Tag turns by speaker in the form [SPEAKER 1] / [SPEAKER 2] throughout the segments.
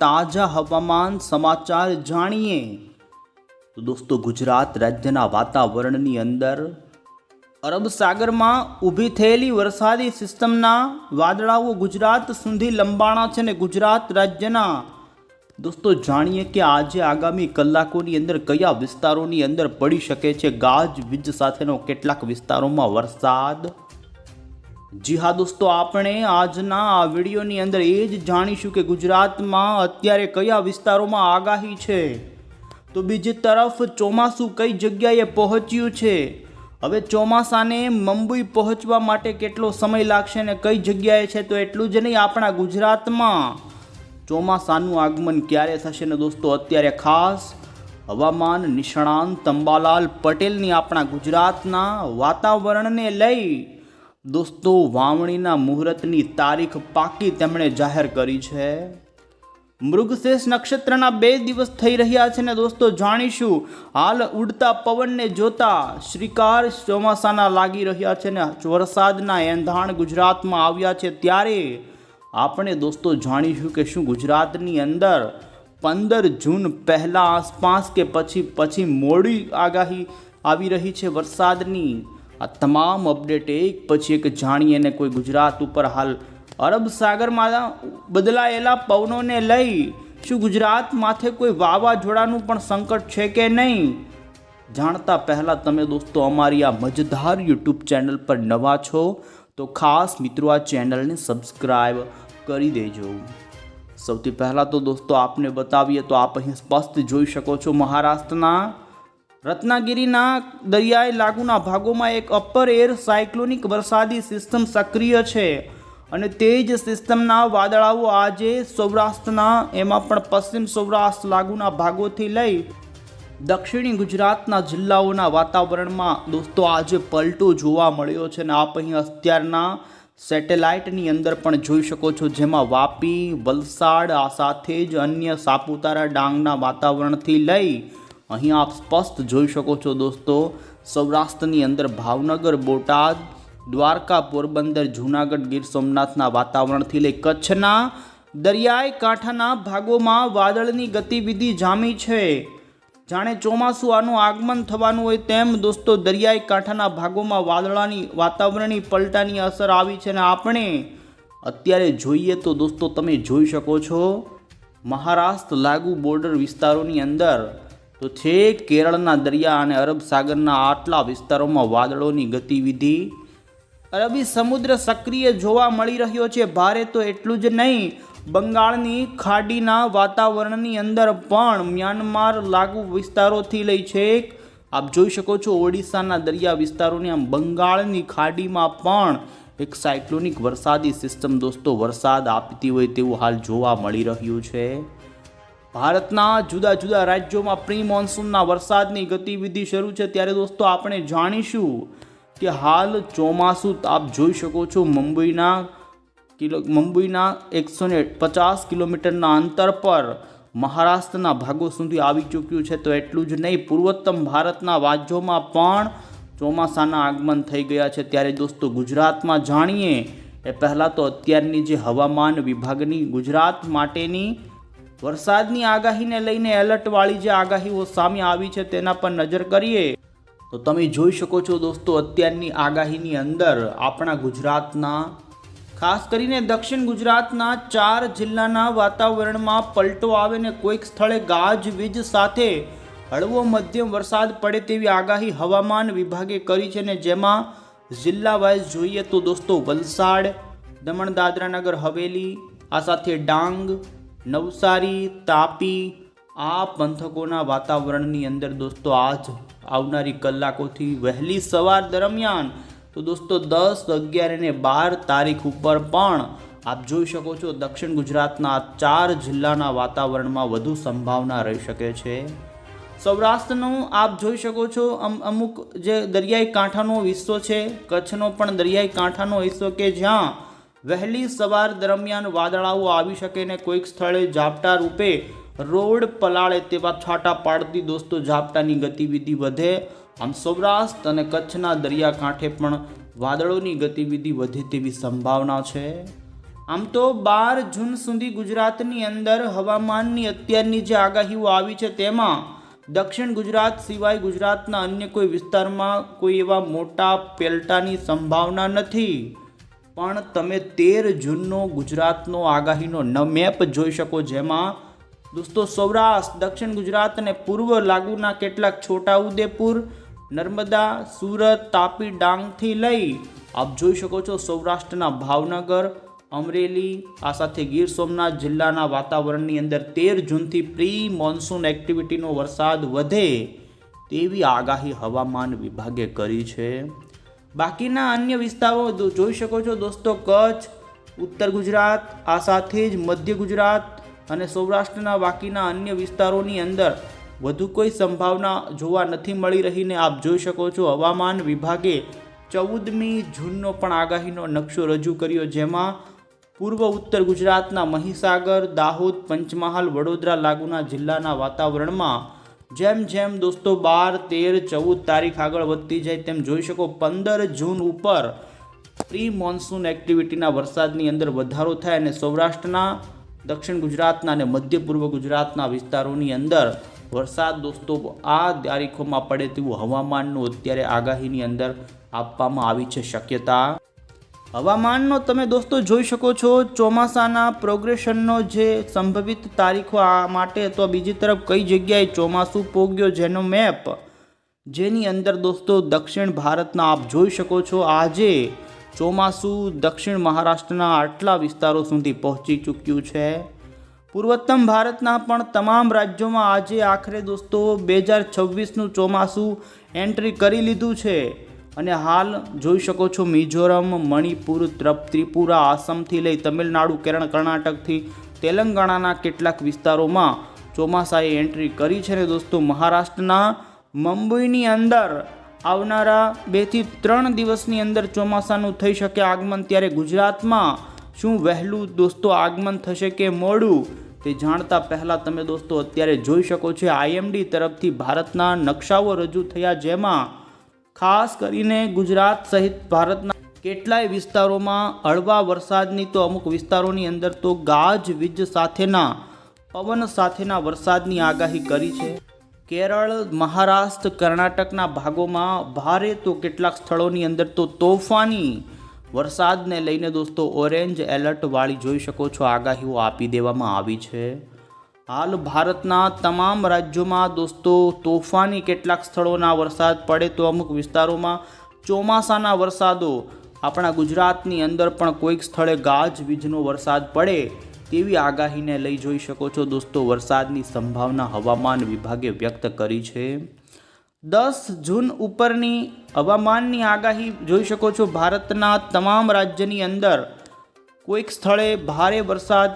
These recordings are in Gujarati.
[SPEAKER 1] તાજા હવામાન સમાચાર જાણીએ તો દોસ્તો ગુજરાત રાજ્યના વાતાવરણની અંદર અરબ સાગરમાં ઊભી થયેલી વરસાદી સિસ્ટમના વાદળાઓ ગુજરાત સુધી લંબાણા છે ને ગુજરાત રાજ્યના દોસ્તો જાણીએ કે આજે આગામી કલાકોની અંદર કયા વિસ્તારોની અંદર પડી શકે છે ગાજવીજ સાથેનો કેટલાક વિસ્તારોમાં વરસાદ। જી હા દોસ્તો, આપણે આજના આ વિડીયોની અંદર એ જ જાણીશું કે ગુજરાતમાં અત્યારે કયા વિસ્તારોમાં આગાહી છે, તો બીજી તરફ ચોમાસું કઈ જગ્યાએ પહોંચ્યું છે, હવે ચોમાસાને મુંબઈ પહોંચવા માટે કેટલો સમય લાગશે ને કઈ જગ્યાએ છે, તો એટલું જ નહીં આપણા ગુજરાતમાં ચોમાસાનું આગમન ક્યારે થશે ને દોસ્તો અત્યારે ખાસ હવામાન નિષ્ણાંત અંબાલાલ પટેલની આપણા ગુજરાતના વાતાવરણને લઈ દોસ્તો વાવણીના મુહૂર્તની તારીખ પાકી તેમણે જાહેર કરી છે। મૃગશીર્ષ નક્ષત્રના 2 દિવસ થઈ રહ્યા છે ને દોસ્તો જાણીશું હાલ ઉડતા પવનને જોતા શ્રીકાર ચોમાસાના લાગી રહ્યા છે ને વરસાદના એંધાણ ગુજરાતમાં આવ્યા છે, ત્યારે આપણે દોસ્તો જાણીશું કે શું ગુજરાતની અંદર 15 જૂન પહેલા આસપાસ કે પછી મોડી આગાહી આવી રહી છે વરસાદની। આ તમામ અપડેટ એક પછી એક જાણીએ ને કોઈ ગુજરાત ઉપર હાલ અરબ સાગરમાં બદલાયેલા પવનોને લઈ શું ગુજરાત માથે કોઈ વાવાઝોડાનું પણ સંકટ છે કે નહીં, જાણતા પહેલાં તમે દોસ્તો અમારી આ મજેદાર યુટ્યુબ ચેનલ પર નવા છો તો ખાસ મિત્રો આ ચેનલને સબસ્ક્રાઈબ કરી દેજો। સૌથી પહેલાં તો દોસ્તો આપને બતાવીએ તો આપ અહીં સ્પષ્ટ જોઈ શકો છો મહારાષ્ટ્રના રત્નાગિરીના દરિયાઈ લાગુના ભાગોમાં એક અપર એર સાયક્લોનિક વરસાદી સિસ્ટમ સક્રિય છે અને તે જ સિસ્ટમના વાદળાઓ આજે સૌરાષ્ટ્રના એમાં પણ પશ્ચિમ સૌરાષ્ટ્ર લાગુના ભાગોથી લઈ દક્ષિણી ગુજરાતના જિલ્લાઓના વાતાવરણમાં દોસ્તો આજે પલટો જોવા મળ્યો છે અને આપ અહીં અત્યારના સેટેલાઇટની અંદર પણ જોઈ શકો છો, જેમાં વાપી, વલસાડ આ સાથે જ અન્ય સાપુતારા ડાંગના વાતાવરણથી લઈ અહીં આપ સ્પષ્ટ જોઈ શકો છો દોસ્તો સૌરાષ્ટ્રની અંદર ભાવનગર, બોટાદ, દ્વારકા, પોરબંદર, જૂનાગઢ, ગીર સોમનાથના વાતાવરણથી લઈ કચ્છના દરિયાઈ કાંઠાના ભાગોમાં વાદળની ગતિવિધિ જામી છે। જાણે ચોમાસું આનું આગમન થવાનું હોય તેમ દોસ્તો દરિયાઈ કાંઠાના ભાગોમાં વાતાવરણની પલટાની અસર આવી છે અને આપણે અત્યારે જોઈએ તો દોસ્તો તમે જોઈ શકો છો મહારાષ્ટ્ર લાગુ બોર્ડર વિસ્તારોની અંદર તો છે કેરળના દરિયા અને અરબ સાગરના આટલા વિસ્તારોમાં વાદળોની ગતિવિધિ અરબી સમુદ્ર સક્રિય જોવા મળી રહ્યો છે ભારે। તો એટલું જ નહીં, બંગાળની ખાડીના વાતાવરણની અંદર પણ મ્યાનમાર લાગુ વિસ્તારોથી લઈ છે આપ જોઈ શકો છો ઓડિશાના દરિયા વિસ્તારોની આમ બંગાળની ખાડીમાં પણ એક સાયક્લોનિક વરસાદી સિસ્ટમ દોસ્તો વરસાદ આપતી હોય તેવું હાલ જોવા મળી રહ્યું છે। ભારતના જુદા જુદા રાજ્યોમાં પ્રી મોન્સૂનના વરસાદની ગતિવિધિ શરૂ છે, ત્યારે દોસ્તો આપણે જાણીશું કે હાલ ચોમાસું આપ જોઈ શકો છો મુંબઈના 150 કિલોમીટરના અંતર પર મહારાષ્ટ્રના ભાગો સુધી આવી ચૂક્યું છે। તો એટલું જ નહીં, પૂર્વોત્તમ ભારતના રાજ્યોમાં પણ ચોમાસાના આગમન થઈ ગયા છે, ત્યારે દોસ્તો ગુજરાતમાં જાણીએ એ પહેલાં તો અત્યારની જે હવામાન વિભાગની ગુજરાત માટેની વરસાદની આગાહીને લઈને એલર્ટવાળી જે આગાહીઓ સામે આવી છે તેના પર નજર કરીએ તો તમે જોઈ શકો છો દોસ્તો અત્યારની આગાહીની અંદર આપણા ગુજરાતના ખાસ કરીને દક્ષિણ ગુજરાતના 4 જિલ્લાના વાતાવરણમાં પલટો આવે ને કોઈક સ્થળે ગાજવીજ સાથે હળવો મધ્યમ વરસાદ પડે તેવી આગાહી હવામાન વિભાગે કરી છે ને જેમાં જિલ્લા વાઇઝ જોઈએ તો દોસ્તો વલસાડ, દમણ દાદરા નગર હવેલી આ સાથે ડાંગ, નવસારી, તાપી આ પંથકોના વાતાવરણની અંદર દોસ્તો આજ આવનારી કલાકોથી વહેલી સવાર દરમિયાન તો દોસ્તો 10, 11 અને 12 તારીખ ઉપર પણ આપ જોઈ શકો છો દક્ષિણ ગુજરાતના 4 જિલ્લાના વાતાવરણમાં વધુ સંભાવના રહી શકે છે। સૌરાષ્ટ્રનું આપ જોઈ શકો છો અમુક જે દરિયાઈ કાંઠાનો હિસ્સો છે, કચ્છનો પણ દરિયાઈ કાંઠાનો હિસ્સો કે જ્યાં વહેલી સવાર દરમિયાન વાદળાઓ આવી શકે ને કોઈક સ્થળે ઝાપટા રૂપે રોડ પલાળે તેવા છાંટા પાડતી દોસ્તો ઝાપટાની ગતિવિધિ વધે। આમ સૌરાષ્ટ્ર અને કચ્છના દરિયાકાંઠે પણ વાદળોની ગતિવિધિ વધે તેવી સંભાવના છે। આમ તો 12 જૂન સુધી ગુજરાતની અંદર હવામાનની અત્યારની જે આગાહીઓ આવી છે તેમાં દક્ષિણ ગુજરાત સિવાય ગુજરાતના અન્ય કોઈ વિસ્તારમાં કોઈ એવા મોટા પલટાની સંભાવના નથી. પણ તમે 13 જૂનનો ગુજરાતનો આગાહીનો મેપ જોઈ શકો, જેમાં દોસ્તો સૌરાષ્ટ્ર, દક્ષિણ ગુજરાત અને પૂર્વ લાગુના કેટલાક છોટાઉદેપુર, નર્મદા, સુરત, તાપી, ડાંગથી લઈ આપ જોઈ શકો છો સૌરાષ્ટ્રના ભાવનગર, અમરેલી, આ સાથે ગીર સોમનાથ જિલ્લાના વાતાવરણની અંદર 13 જૂનથી પ્રી મોન્સૂન એક્ટિવિટીનો વરસાદ વધે તેવી આગાહી હવામાન વિભાગે કરી છે. બાકીના અન્ય વિસ્તારો જોઈ શકો છો દોસ્તો, કચ્છ, ઉત્તર ગુજરાત, આ સાથે જ મધ્ય ગુજરાત અને સૌરાષ્ટ્રના બાકીના અન્ય વિસ્તારોની અંદર વધુ કોઈ સંભાવના જોવા નથી મળી રહીને આપ જોઈ શકો છો હવામાન વિભાગે 14મી જૂનનો પણ આગાહીનો નકશો રજૂ કર્યો, જેમાં પૂર્વ ઉત્તર ગુજરાતના મહીસાગર, દાહોદ, પંચમહાલ, વડોદરા લાગુના જિલ્લાના વાતાવરણમાં જેમ જેમ દોસ્તો 12, 13, 14 તારીખ આગળ વધતી જાય તેમ જોઈ શકો 15 જૂન ઉપર પ્રી મોન્સૂન એક્ટિવિટીના વરસાદની અંદર વધારો થાય અને સૌરાષ્ટ્રના, દક્ષિણ ગુજરાતના અને મધ્ય પૂર્વ ગુજરાતના વિસ્તારોની અંદર વરસાદ દોસ્તો આ તારીખોમાં પડે તેવું હવામાનનું અત્યારે આગાહીની અંદર આપવામાં આવી છે શક્યતા. હવામાનનો તમે દોસ્તો જોઈ શકો છો ચોમાસાના પ્રોગ્રેશનનો જે સંભવિત તારીખો આ માટે, તો બીજી તરફ કઈ જગ્યાએ ચોમાસું પોગ્યો જેનો મેપ, જેની અંદર દોસ્તો દક્ષિણ ભારતના આપ જોઈ શકો છો આજે ચોમાસું દક્ષિણ મહારાષ્ટ્રના આટલા વિસ્તારો સુધી પહોંચી ચૂક્યું છે. પૂર્વોત્તમ ભારતના પણ તમામ રાજ્યોમાં આજે આખરે દોસ્તો 2026નું ચોમાસું એન્ટ્રી કરી લીધું છે અને હાલ જોઈ શકો છો મિઝોરમ, મણિપુર, ત્રિપુરા, આસામથી લઈ તમિલનાડુ, કેરળ, કર્ણાટકથી તેલંગાણાના કેટલાક વિસ્તારોમાં ચોમાસાએ એન્ટ્રી કરી છે. ને દોસ્તો મહારાષ્ટ્રના મુંબઈની અંદર આવનારા 2 થી 3 દિવસની અંદર ચોમાસાનું થઈ શકે આગમન. ત્યારે ગુજરાતમાં શું વહેલું દોસ્તો આગમન થશે કે મોડું તે જાણતા પહેલાં તમે દોસ્તો અત્યારે જોઈ શકો છો IMD તરફથી ભારતના નકશાઓ રજૂ થયા, જેમાં ખાસ કરીને ગુજરાત સહિત ભારતના કેટલાય વિસ્તારોમાં હળવા વરસાદની, તો અમુક વિસ્તારોની અંદર તો ગાજવીજ સાથેના પવન સાથેના વરસાદની આગાહી કરી છે. કેરળ, મહારાષ્ટ્ર, કર્ણાટકના ભાગોમાં ભારે તો કેટલાક સ્થળોની અંદર તો તોફાની વરસાદને લઈને દોસ્તો ઓરેન્જ એલર્ટ વાળી જોઈ શકો છો આગાહીઓ આપી દેવામાં આવી છે. હાલ ભારતના તમામ રાજ્યોમાં દોસ્તો તોફાની કેટલાક સ્થળોના વરસાદ પડે તો અમુક વિસ્તારોમાં ચોમાસાના વરસાદો, આપણા ગુજરાતની અંદર પણ કોઈક સ્થળે ગાજવીજનો વરસાદ પડે તેવી આગાહીને લઈ જોઈ શકો છો દોસ્તો વરસાદની સંભાવના હવામાન વિભાગે વ્યક્ત કરી છે. 10 જૂન ઉપરની હવામાનની આગાહી જોઈ શકો છો ભારતના તમામ રાજ્યની અંદર કોઈક સ્થળે ભારે વરસાદ,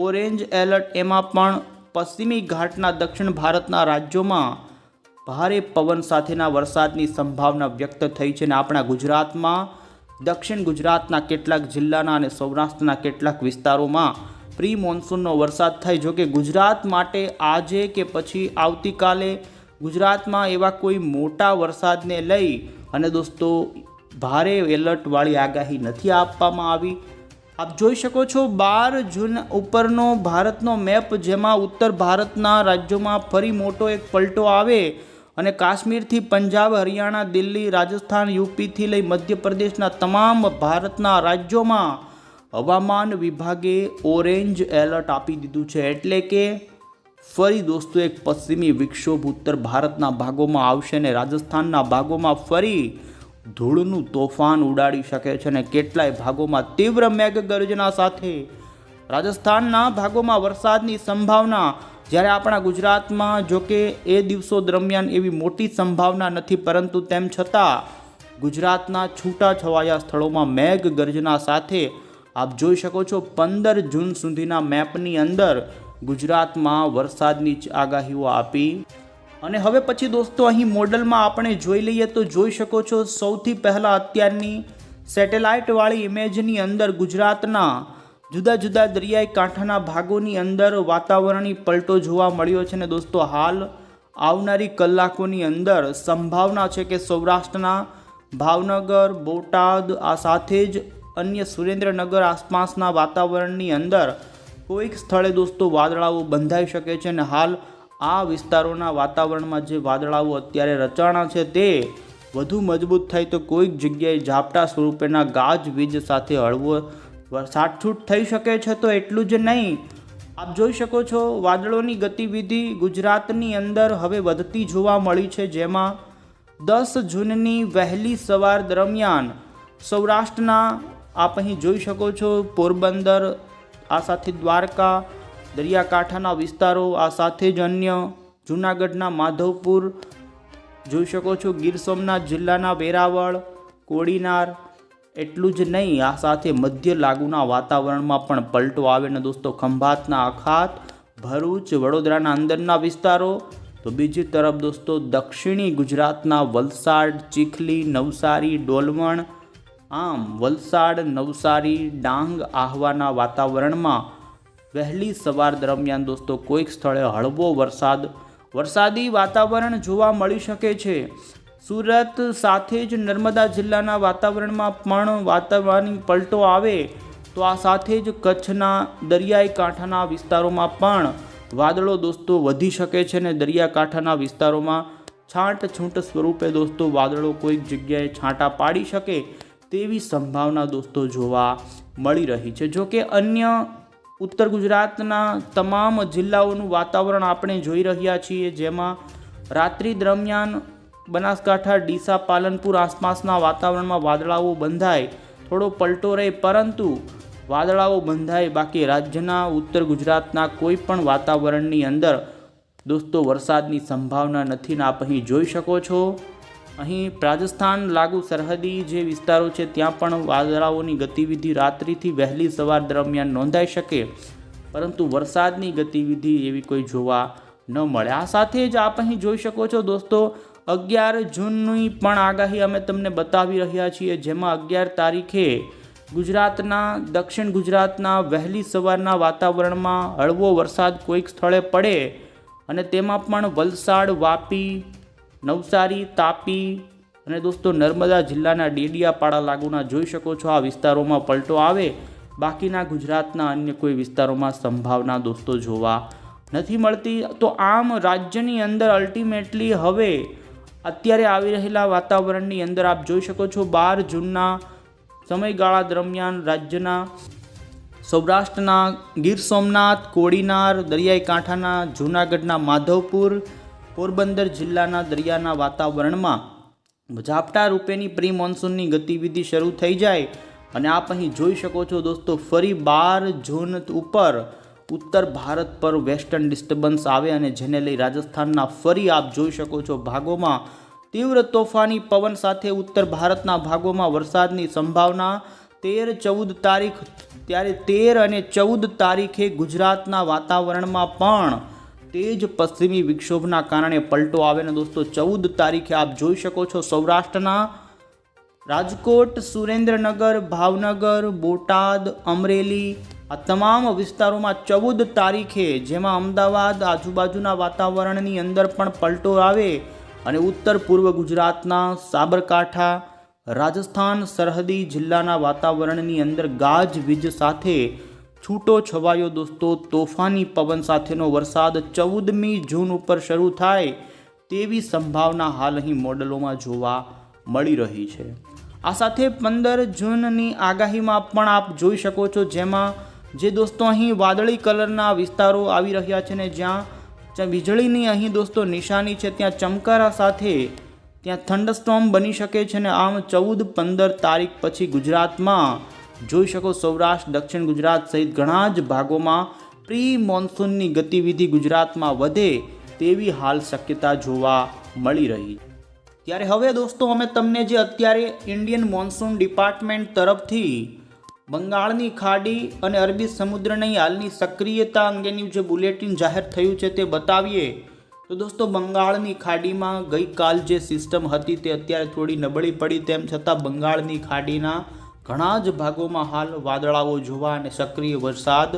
[SPEAKER 1] ઓરેન્જ એલર્ટ, એમાં પણ પશ્ચિમી ઘાટના દક્ષિણ ભારતના રાજ્યોમાં ભારે પવન સાથેના વરસાદની સંભાવના વ્યક્ત થઈ છે. અને આપણા ગુજરાતમાં દક્ષિણ ગુજરાતના કેટલાક જિલ્લાના અને સૌરાષ્ટ્રના કેટલાક વિસ્તારોમાં પ્રી મોન્સૂનનો વરસાદ થાય. જો કે ગુજરાત માટે આજે કે પછી આવતીકાલે ગુજરાતમાં એવા કોઈ મોટા વરસાદને લઈ અને દોસ્તો ભારે એલર્ટવાળી આગાહી નથી આપવામાં આવી. આપ જોઈ શકો છો 12 જૂન ઉપરનો ભારતનો મેપ, જેમાં ઉત્તર ભારતના રાજ્યોમાં ફરી મોટો એક પલટો આવે અને કાશ્મીરથી પંજાબ, હરિયાણા, દિલ્હી, રાજસ્થાન, યુપીથી લઈ મધ્યપ્રદેશના તમામ ભારતના રાજ્યોમાં હવામાન વિભાગે ઓરેન્જ એલર્ટ આપી દીધું છે. એટલે કે ફરી દોસ્તો એક પશ્ચિમી વિક્ષોભ ઉત્તર ભારતના ભાગોમાં આવશે અને રાજસ્થાનના ભાગોમાં ફરી ધૂળનું તોફાન ઉડાડી શકે છે અને કેટલાય ભાગોમાં તીવ્ર મેઘગર્જના સાથે રાજસ્થાનના ભાગોમાં વરસાદની સંભાવના. જ્યારે આપણા ગુજરાતમાં જોકે એ દિવસો દરમિયાન એવી મોટી સંભાવના નથી, પરંતુ તેમ છતાં ગુજરાતના છૂટાછવાયા સ્થળોમાં મેઘગર્જના સાથે આપ જોઈ શકો છો 15 જૂન સુધીના મેપની અંદર ગુજરાતમાં વરસાદની આગાહીઓ આપી. અને હવે પછી દોસ્તો અહીં મોડલમાં આપણે જોઈ લઈએ તો જોઈ શકો છો સૌથી પહેલાં અત્યારની સેટેલાઇટવાળી ઇમેજની અંદર ગુજરાતના જુદા જુદા દરિયાઈ કાંઠાના ભાગોની અંદર વાતાવરણીય પલટો જોવા મળ્યો છે. અને દોસ્તો હાલ આવનારી કલાકોની અંદર સંભાવના છે કે સૌરાષ્ટ્રના ભાવનગર, બોટાદ, આ સાથે જ અન્ય સુરેન્દ્રનગર આસપાસના વાતાવરણની અંદર કોઈક સ્થળે દોસ્તો વાદળાઓ બંધાઈ શકે છે અને હાલ આ વિસ્તારોના વાતાવરણમાં જે વાદળાઓ અત્યારે રચાણા છે તે વધુ મજબૂત થાય તો કોઈક જગ્યાએ ઝાપટા સ્વરૂપેના ગાજવીજ સાથે હળવો છાંટછૂટ થઈ શકે છે. તો એટલું જ નહીં, આપ જોઈ શકો છો વાદળોની ગતિવિધિ ગુજરાતની અંદર હવે વધતી જોવા મળી છે, જેમાં 10 જૂનની વહેલી સવાર દરમિયાન સૌરાષ્ટ્રના આપ અહીં જોઈ શકો છો પોરબંદર, આ સાથે દ્વારકા, દરિયાકાંઠાના વિસ્તારો, આ સાથે જ અન્ય જૂનાગઢના માધવપુર જોઈ શકો છો, ગીર સોમનાથ જિલ્લાના વેરાવળ, કોડીનાર. એટલું જ નહીં, આ સાથે મધ્ય લાગુના વાતાવરણમાં પણ પલટો આવે ને દોસ્તો ખંભાતના અખાત, ભરૂચ, વડોદરાના અંદરના વિસ્તારો. તો બીજી તરફ દોસ્તો દક્ષિણી ગુજરાતના વલસાડ, ચીખલી, નવસારી, ડોલવણ, આમ વલસાડ, નવસારી, ડાંગ, આહવાના વાતાવરણમાં વહેલી સવાર દરમિયાન દોસ્તો કોઈક સ્થળે હળવો વરસાદી વાતાવરણ જોવા મળી શકે છે. સુરત સાથે જ નર્મદા જિલ્લાના વાતાવરણમાં પણ વાતાવરણની પલટો આવે તો આ સાથે જ કચ્છના દરિયાઈ કાંઠાના વિસ્તારોમાં પણ વાદળો દોસ્તો વધી શકે છે અને દરિયાકાંઠાના વિસ્તારોમાં છાંટછૂટ સ્વરૂપે દોસ્તો વાદળો કોઈક જગ્યાએ છાંટા પાડી શકે તેવી સંભાવના દોસ્તો જોવા મળી રહી છે. જો કે અન્ય ઉત્તર ગુજરાતના તમામ જિલ્લાઓનું વાતાવરણ આપણે જોઈ રહ્યા છીએ, જેમાં રાત્રિ દરમિયાન બનાસકાંઠા, ડીસા, પાલનપુર આસપાસના વાતાવરણમાં વાદળાઓ બંધાય, થોડો પલટો રહે, પરંતુ વાદળાઓ બંધાય. બાકી રાજ્યના ઉત્તર ગુજરાતના કોઈ પણ વાતાવરણની અંદર દોસ્તો વરસાદની સંભાવના નથી ને આપ અહીં જોઈ શકો છો. અહીં રાજસ્થાન લાગુ સરહદી જે વિસ્તારો છે ત્યાં પણ વાદળાઓની ગતિવિધિ રાત્રિથી વહેલી સવાર દરમિયાન નોંધાઈ શકે, પરંતુ વરસાદની ગતિવિધિ એવી કોઈ જોવા ન મળે. આ સાથે જ આપ અહીં જોઈ શકો છો દોસ્તો 11 જૂનની પણ આગાહી અમે તમને બતાવી રહ્યા છીએ, જેમાં 11 તારીખે ગુજરાતના દક્ષિણ ગુજરાતના વહેલી સવારના વાતાવરણમાં હળવો વરસાદ કોઈક સ્થળે પડે અને તેમાં પણ વલસાડ, વાપી, નવસારી, તાપી અને દોસ્તો નર્મદા જિલ્લાના ડેડિયાપાડા લાગુના જોઈ શકો છો આ વિસ્તારોમાં પલટો આવે. બાકીના ગુજરાતના અન્ય કોઈ વિસ્તારોમાં સંભાવના દોસ્તો જોવા નથી મળતી. તો આમ રાજ્યની અંદર અલ્ટિમેટલી હવે અત્યારે આવી રહેલા વાતાવરણની અંદર આપ જોઈ શકો છો 12 જૂનના સમયગાળા દરમિયાન રાજ્યના સૌરાષ્ટ્રના ગીર સોમનાથ, કોડીનાર, દરિયાઈ કાંઠાના જૂનાગઢના માધવપુર, પોરબંદર જિલ્લાના દરિયાના વાતાવરણમાં ઝાપટા રૂપેની પ્રી મોન્સૂનની ગતિવિધિ શરૂ થઈ જાય અને આપ અહીં જોઈ શકો છો દોસ્તો ફરી 12 જૂન ઉપર ઉત્તર ભારત પર વેસ્ટર્ન ડિસ્ટર્બન્સ આવે અને જેને લઈ રાજસ્થાનના ફરી આપ જોઈ શકો છો ભાગોમાં તીવ્ર તોફાની પવન સાથે ઉત્તર ભારતના ભાગોમાં વરસાદની સંભાવના. 13-14 તારીખ, ત્યારે 13 અને 14 તારીખે ગુજરાતના વાતાવરણમાં પણ તેજ પશ્ચિમી વિક્ષોભના કારણે પલટો આવે ને દોસ્તો 14 તારીખે આપ જોઈ શકો છો સૌરાષ્ટ્રના રાજકોટ, સુરેન્દ્રનગર, ભાવનગર, બોટાદ, અમરેલી આ તમામ વિસ્તારોમાં 14 તારીખે, જેમાં અમદાવાદ આજુબાજુના વાતાવરણની અંદર પણ પલટો આવે અને ઉત્તર પૂર્વ ગુજરાતના સાબરકાંઠા, રાજસ્થાન સરહદી જિલ્લાના વાતાવરણની અંદર ગાજવીજ સાથે છૂટો છવાયો દોસ્તો તોફાની પવન સાથેનો વરસાદ 14મી જૂન ઉપર શરૂ થાય તેવી સંભાવના હાલ અહીં મોડલોમાં જોવા મળી રહી છે. આ સાથે 15 જૂનની આગાહીમાં પણ આપ જોઈ શકો છો, જેમાં જે દોસ્તો અહીં વાદળી કલરના વિસ્તારો આવી રહ્યા છે ને જ્યાં વીજળીની અહીં દોસ્તો નિશાની છે, ત્યાં ચમકારા સાથે ત્યાં થંડરસ્ટોર્મ બની શકે છે ને આમ 14-15 તારીખ પછી ગુજરાતમાં જોઈ શકો સૌરાષ્ટ્ર, દક્ષિણ ગુજરાત સહિત ઘણા જ ભાગોમાં પ્રી મોન્સૂનની ગતિવિધિ ગુજરાતમાં વધે તેવી હાલ શક્યતા જોવા મળી રહી. ત્યારે હવે દોસ્તો અમે તમને જે અત્યારે ઇન્ડિયન મોન્સૂન ડિપાર્ટમેન્ટ તરફથી બંગાળની ખાડી અને અરબી સમુદ્રની હાલની સક્રિયતા અંગેનું જે બુલેટિન જાહેર થયું છે તે બતાવીએ તો દોસ્તો બંગાળની ખાડીમાં ગઈકાલ જે સિસ્ટમ હતી તે અત્યારે થોડી નબળી પડી, તેમ છતાં બંગાળની ખાડીના ઘણા જ ભાગોમાં હાલ વાદળાઓ જોવા અને સક્રિય વરસાદ.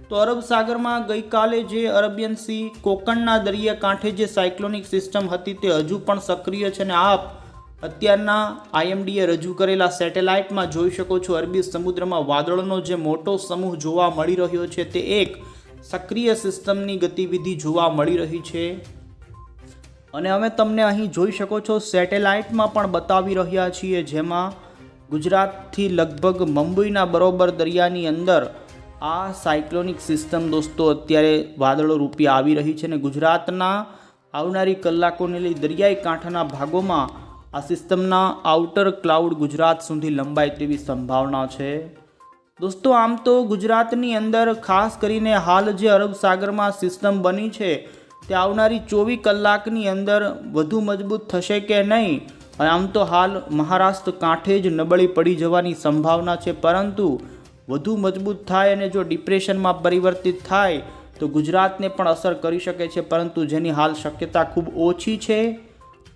[SPEAKER 1] તો અરબ સાગરમાં ગઈકાલે જે અરેબિયન સી કોંકણના દરિયા કાંઠે જે સાયક્લોનિક સિસ્ટમ હતી તે હજુ પણ સક્રિય છે અને આપ અત્યારના IMDએ રજૂ કરેલા સેટેલાઇટમાં જોઈ શકો છો, અરબી સમુદ્રમાં વાદળોનો જે મોટો સમૂહ જોવા મળી રહ્યો છે તે એક સક્રિય સિસ્ટમની ગતિવિધિ જોવા મળી રહી છે. અને અમે તમને અહીં જોઈ શકો છો સેટેલાઇટમાં પણ બતાવી રહ્યા છીએ, જેમાં ગુજરાતથી લગભગ મુંબઈના બરોબર દરિયાની અંદર આ સાયક્લોનિક સિસ્ટમ દોસ્તો અત્યારે વાદળો રૂપે આવી રહી છે. અને ગુજરાતના આવનારી કલાકોને લઈ દરિયાઈ કાંઠાના ભાગોમાં આ સિસ્ટમના આઉટર ક્લાઉડ ગુજરાત સુધી લંબાય તેવી સંભાવના છે. દોસ્તો આમ તો ગુજરાતની અંદર ખાસ કરીને હાલ જે અરબ સાગરમાં સિસ્ટમ બની છે તે આવનારી 24 કલાકની અંદર વધુ મજબૂત થશે કે નહીં. આમ તો હાલ મહારાષ્ટ્ર કાંઠે જ નબળી પડી જવાની સંભાવના છે, પરંતુ વધુ મજબૂત થાય અને જો ડિપ્રેશનમાં પરિવર્તિત થાય તો ગુજરાતને પણ અસર કરી શકે છે, પરંતુ જેની હાલ શક્યતા ખૂબ ઓછી છે.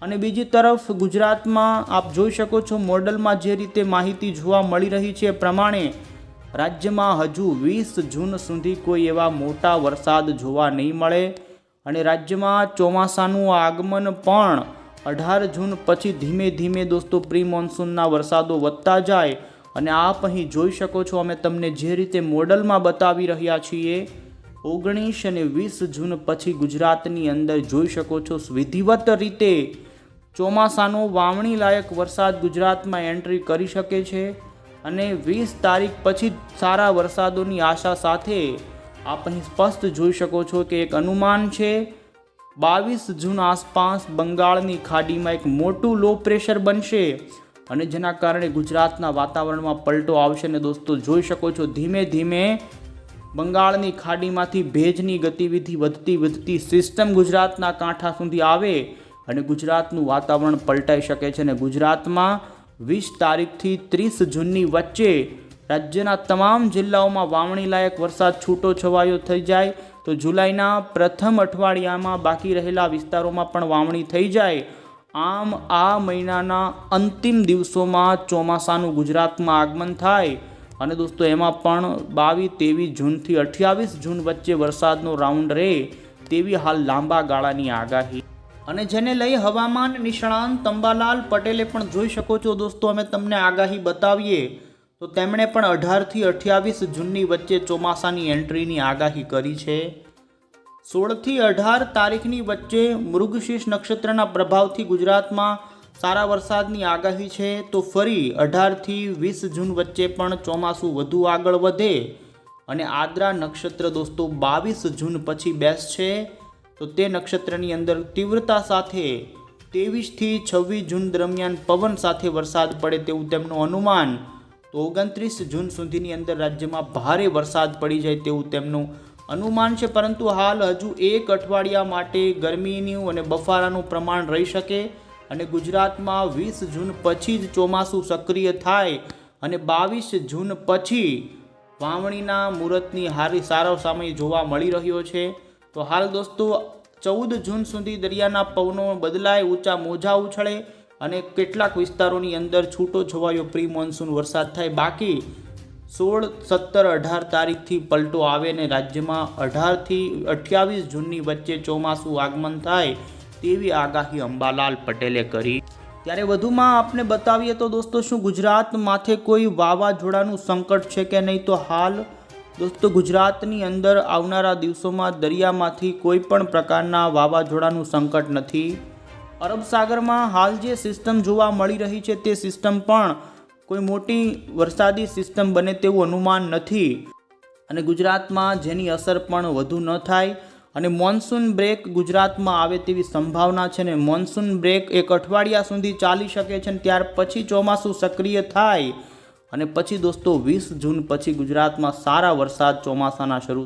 [SPEAKER 1] અને બીજી તરફ ગુજરાતમાં આપ જોઈ શકો છો મોડલમાં જે રીતે માહિતી જોવા મળી રહી છે એ પ્રમાણે રાજ્યમાં હજુ 20 જૂન સુધી કોઈ એવા મોટા વરસાદ જોવા નહીં મળે. અને રાજ્યમાં ચોમાસાનું આગમન પણ 18 જૂન પછી ધીમે ધીમે દોસ્તો પ્રી મોન્સૂનના વરસાદો વધતા જાય. અને આપ અહીં જોઈ શકો છો, અમે તમને જે રીતે મોડલમાં બતાવી રહ્યા છીએ, 19 અને 20 જૂન પછી ગુજરાતની અંદર જોઈ શકો છો વિધિવત રીતે ચોમાસાનો વાવણી લાયક વરસાદ ગુજરાતમાં એન્ટ્રી કરી શકે છે. અને 20 તારીખ પછી સારા વરસાદોની આશા સાથે આપ અહીં સ્પષ્ટ જોઈ શકો છો કે એક અનુમાન છે 22 જૂન આસપાસ બંગાળની ખાડીમાં એક મોટું લો પ્રેશર બનશે અને જેના કારણે ગુજરાતના વાતાવરણમાં પલટો આવશે. અને દોસ્તો જોઈ શકો છો ધીમે ધીમે બંગાળની ખાડીમાંથી ભેજની ગતિવિધિ વધતી સિસ્ટમ ગુજરાતના કાંઠા સુધી આવે અને ગુજરાતનું વાતાવરણ પલટાઈ શકે છે. અને ગુજરાતમાં 20 તારીખથી 30 જૂનની વચ્ચે રાજ્યના તમામ જિલ્લાઓમાં વાવણી લાયક વરસાદ છૂટો છવાયો થઈ જાય તો જુલાઈના પ્રથમ અઠવાડિયામાં બાકી રહેલા વિસ્તારોમાં પણ વાવણી થઈ જાય. આમ આ મહિનાના અંતિમ દિવસોમાં ચોમાસાનું ગુજરાતમાં આગમન થાય. અને દોસ્તો એમાં પણ 22-23 જૂનથી 28 જૂન વચ્ચે વરસાદનો રાઉન્ડ રહે તેવી હાલ લાંબા ગાળાની આગાહી. અને જેને લઈ હવામાન નિષ્ણાંત અંબાલાલ પટેલે પણ જોઈ શકો છો દોસ્તો, અમે તમને આગાહી બતાવીએ તો તેમણે પણ 18 થી 28 જૂનની વચ્ચે ચોમાસાની એન્ટ્રીની આગાહી કરી છે. 16 થી 18 તારીખની વચ્ચે મૃગશીર્ષ નક્ષત્રના પ્રભાવથી ગુજરાતમાં સારા વરસાદની આગાહી છે. તો ફરી 18 થી 20 જૂન વચ્ચે પણ ચોમાસું વધુ આગળ વધે અને આદ્રા નક્ષત્ર દોસ્તો 22 જૂન પછી બેસશે. તો તે નક્ષત્રની અંદર તીવ્રતા સાથે 23 થી 26 જૂન દરમિયાન પવન સાથે વરસાદ પડે તેવું તેમનું અનુમાન. તો 29 જૂન સુધીની અંદર રાજ્યમાં ભારે વરસાદ પડી જાય તેવું તેમનું અનુમાન છે. પરંતુ હાલ હજુ એક અઠવાડિયા માટે ગરમીનું અને બફારાનું પ્રમાણ રહી શકે અને ગુજરાતમાં 20 જૂન પછી જ ચોમાસું સક્રિય થાય અને 22 જૂન પછી વાવણીના મુહૂર્તની સારો સમય જોવા મળી રહ્યો છે. તો હાલ દોસ્તો 14 જૂન સુધી દરિયાના પવનો બદલાય, ઊંચા મોજા ઉછળે અને કેટલાક વિસ્તારોની અંદર છૂટો છવાયો પ્રી મોન્સૂન વરસાદ થાય. બાકી 16, 17, 18 તારીખથી પલટો આવે અને રાજ્યમાં 18 થી 28 જૂનની વચ્ચે ચોમાસું આગમન થાય તેવી આગાહી અંબાલાલ પટેલે કરી. ત્યારે વધુમાં આપને બતાવીએ તો દોસ્તો, શું ગુજરાત માથે કોઈ વાવાઝોડાનું સંકટ છે કે નહીં? તો હાલ દોસ્તો ગુજરાતની અંદર આવનારા દિવસોમાં દરિયામાંથી કોઈ પણ પ્રકારના વાવાઝોડાનું સંકટ નથી. અરબ સાગરમાં હાલ જે સિસ્ટમ જોવા મળી રહી છે તે સિસ્ટમ પણ કોઈ મોટી વરસાદી સિસ્ટમ બને તેવું અનુમાન નથી અને ગુજરાતમાં જેની અસર પણ વધુ ન થાય. અને મોન્સૂન બ્રેક ગુજરાતમાં આવે તેવી સંભાવના છે. ને મોન્સૂન બ્રેક એક અઠવાડિયા સુધી ચાલી શકે છે અને ત્યાર પછી ચોમાસું સક્રિય થાય અને પછી દોસ્તો 20 જૂન પછી ગુજરાતમાં સારા વરસાદ ચોમાસાના શરૂ